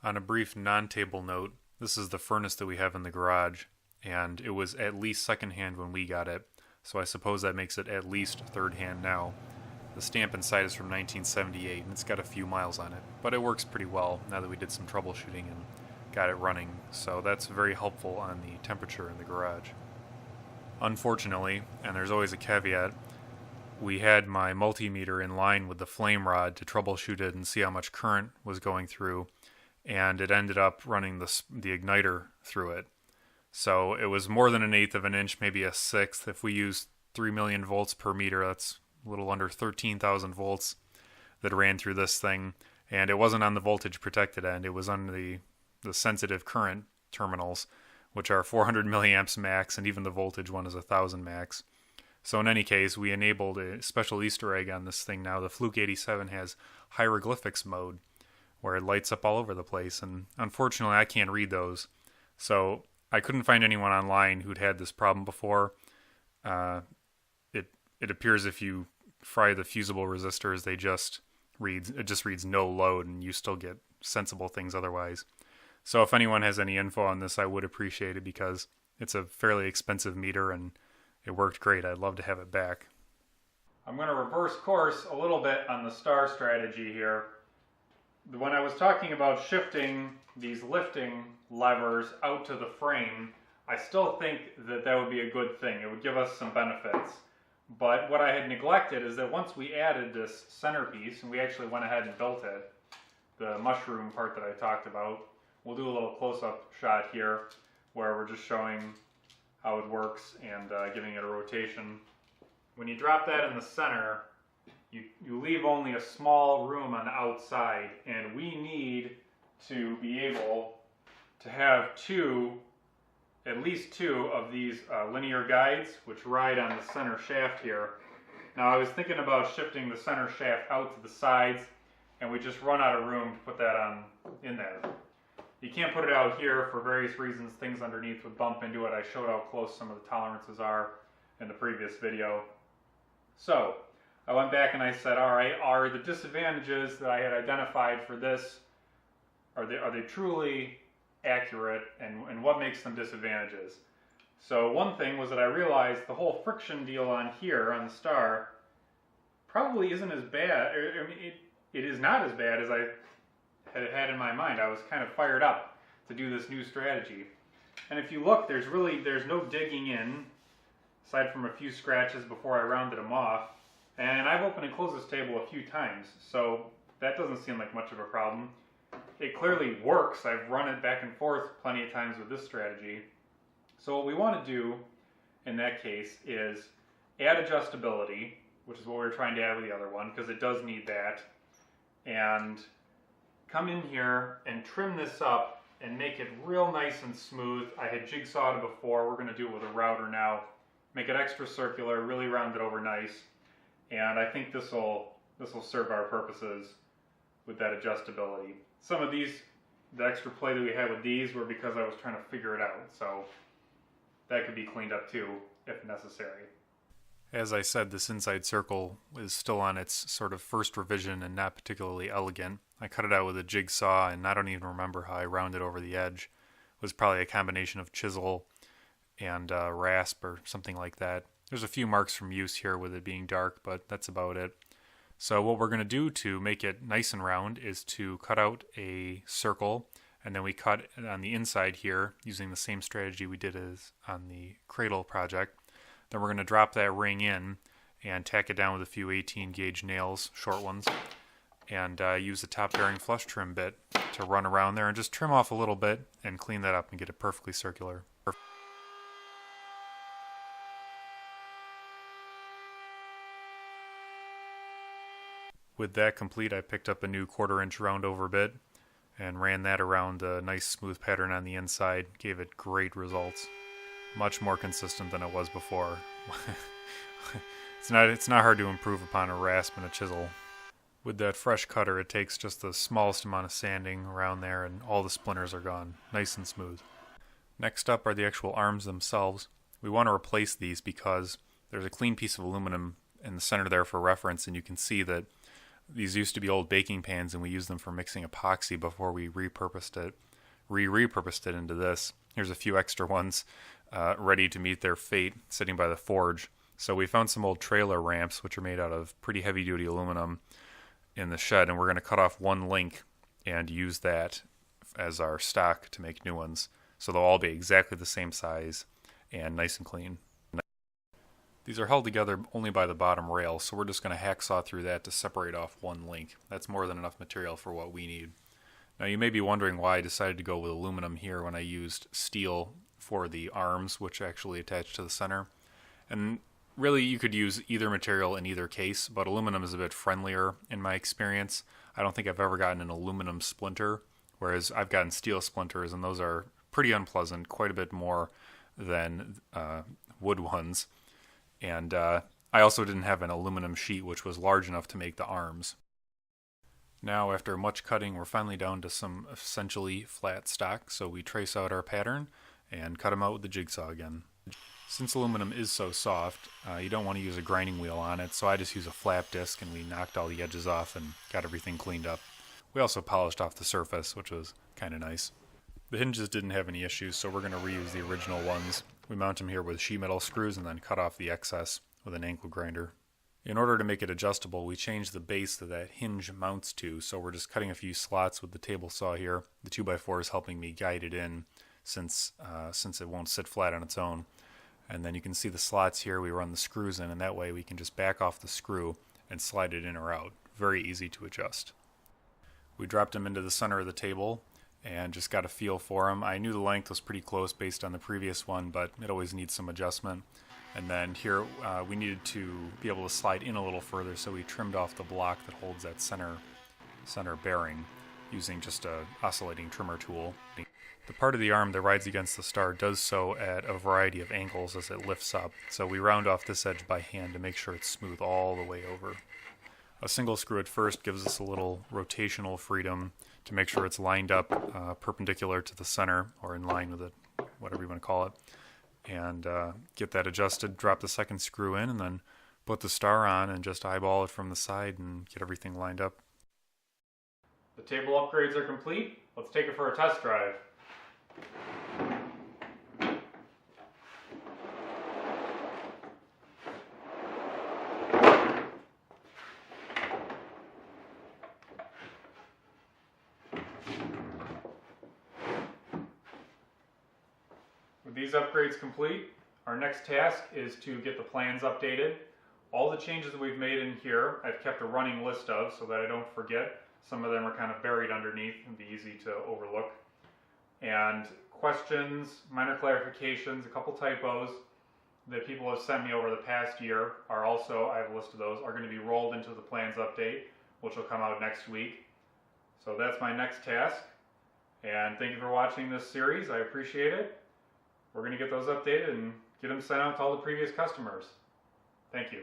On a brief non-table note, this is the furnace that we have in the garage, and it was at least secondhand when we got it, so I suppose that makes it at least third-hand now. The stamp inside is from 1978, and it's got a few miles on it, but it works pretty well now that we did some troubleshooting and got it running, so that's very helpful on the temperature in the garage. Unfortunately, and there's always a caveat, we had my multimeter in line with the flame rod to troubleshoot it and see how much current was going through, and it ended up running the igniter through it. So it was more than an eighth of an inch, maybe a sixth. If we use 3 million volts per meter, that's a little under 13,000 volts that ran through this thing. And it wasn't on the voltage protected end. It was on the sensitive current terminals, which are 400 milliamps max, and even the voltage one is 1,000 max. So in any case, we enabled a special Easter egg on this thing now. The Fluke 87 has hieroglyphics mode, where it lights up all over the place, and unfortunately I can't read those. So I couldn't find anyone online who'd had this problem before. It appears if you fry the fusible resistors, it just reads no load, and you still get sensible things otherwise. So if anyone has any info on this, I would appreciate it, because it's a fairly expensive meter and it worked great. I'd love to have it back. I'm going to reverse course a little bit on the star strategy here. When I was talking about shifting these lifting levers out to the frame, I still think that that would be a good thing. It would give us some benefits. But what I had neglected is that once we added this centerpiece, and we actually went ahead and built it, the mushroom part that I talked about, we'll do a little close-up shot here where we're just showing how it works and giving it a rotation. When you drop that in the center, you leave only a small room on the outside, and we need to be able to have at least two of these linear guides which ride on the center shaft here. Now I was thinking about shifting the center shaft out to the sides, and we just run out of room to put that on in there. You can't put it out here for various reasons. Things underneath would bump into it. I showed how close some of the tolerances are in the previous video. So I went back and I said, all right, are the disadvantages that I had identified for this, are they truly accurate, and what makes them disadvantages? So one thing was that I realized the whole friction deal on here on the star probably isn't as bad. I mean, it is not as bad as I had in my mind. I was kind of fired up to do this new strategy. And if you look, there's no digging in, aside from a few scratches before I rounded them off. And I've opened and closed this table a few times, so that doesn't seem like much of a problem. It clearly works. I've run it back and forth plenty of times with this strategy. So what we want to do in that case is add adjustability, which is what we were trying to add with the other one, because it does need that, and come in here and trim this up and make it real nice and smooth. I had jigsawed it before. We're going to do it with a router now. Make it extra circular, really round it over nice. And I think this will serve our purposes with that adjustability. Some of these, the extra play that we had with these were because I was trying to figure it out. So that could be cleaned up too, if necessary. As I said, this inside circle is still on its sort of first revision and not particularly elegant. I cut it out with a jigsaw, and I don't even remember how I rounded over the edge. It was probably a combination of chisel and rasp or something like that. There's a few marks from use here with it being dark, but that's about it. So what we're going to do to make it nice and round is to cut out a circle, and then we cut on the inside here using the same strategy we did as on the cradle project. Then we're going to drop that ring in and tack it down with a few 18 gauge nails, short ones, and use the top bearing flush trim bit to run around there and just trim off a little bit and clean that up and get it perfectly circular. With that complete, I picked up a new 1/4 inch round over bit and ran that around a nice smooth pattern on the inside. Gave it great results. Much more consistent than it was before. It's not hard to improve upon a rasp and a chisel. With that fresh cutter, it takes just the smallest amount of sanding around there and all the splinters are gone, nice and smooth. Next up are the actual arms themselves. We want to replace these because there's a clean piece of aluminum in the center there for reference, and you can see that These used to be old baking pans, and we used them for mixing epoxy before we repurposed it into this. Here's a few extra ones ready to meet their fate, sitting by the forge. So we found some old trailer ramps, which are made out of pretty heavy-duty aluminum, in the shed, and we're going to cut off one link and use that as our stock to make new ones. So they'll all be exactly the same size and nice and clean. These are held together only by the bottom rail, so we're just going to hacksaw through that to separate off one link. That's more than enough material for what we need. Now you may be wondering why I decided to go with aluminum here when I used steel for the arms, which actually attach to the center. And really, you could use either material in either case, but aluminum is a bit friendlier in my experience. I don't think I've ever gotten an aluminum splinter, whereas I've gotten steel splinters, and those are pretty unpleasant, quite a bit more than wood ones. And I also didn't have an aluminum sheet, which was large enough to make the arms. Now, after much cutting, we're finally down to some essentially flat stock, so we trace out our pattern and cut them out with the jigsaw again. Since aluminum is so soft, you don't want to use a grinding wheel on it, so I just use a flap disc, and we knocked all the edges off and got everything cleaned up. We also polished off the surface, which was kind of nice. The hinges didn't have any issues, so we're going to reuse the original ones. We mount them here with sheet metal screws and then cut off the excess with an angle grinder. In order to make it adjustable, we changed the base that hinge mounts to, so we're just cutting a few slots with the table saw here. The 2x4 is helping me guide it in since it won't sit flat on its own. And then you can see the slots here. We run the screws in, and that way we can just back off the screw and slide it in or out. Very easy to adjust. We dropped them into the center of the table and just got a feel for them. I knew the length was pretty close based on the previous one, but it always needs some adjustment. And then here we needed to be able to slide in a little further, so we trimmed off the block that holds that center bearing using just a oscillating trimmer tool. The part of the arm that rides against the star does so at a variety of angles as it lifts up, so we round off this edge by hand to make sure it's smooth all the way over. A single screw at first gives us a little rotational freedom to make sure it's lined up perpendicular to the center, or in line with it, whatever you want to call it, and get that adjusted. Drop the second screw in, and then put the star on and just eyeball it from the side and get everything lined up. The table upgrades are complete. Let's take it for a test drive. With these upgrades complete, our next task is to get the plans updated. All the changes that we've made in here, I've kept a running list of so that I don't forget. Some of them are kind of buried underneath and be easy to overlook. And questions, minor clarifications, a couple typos that people have sent me over the past year are also, I have a list of those, are going to be rolled into the plans update, which will come out next week. So that's my next task. And thank you for watching this series. I appreciate it. We're going to get those updated and get them sent out to all the previous customers. Thank you.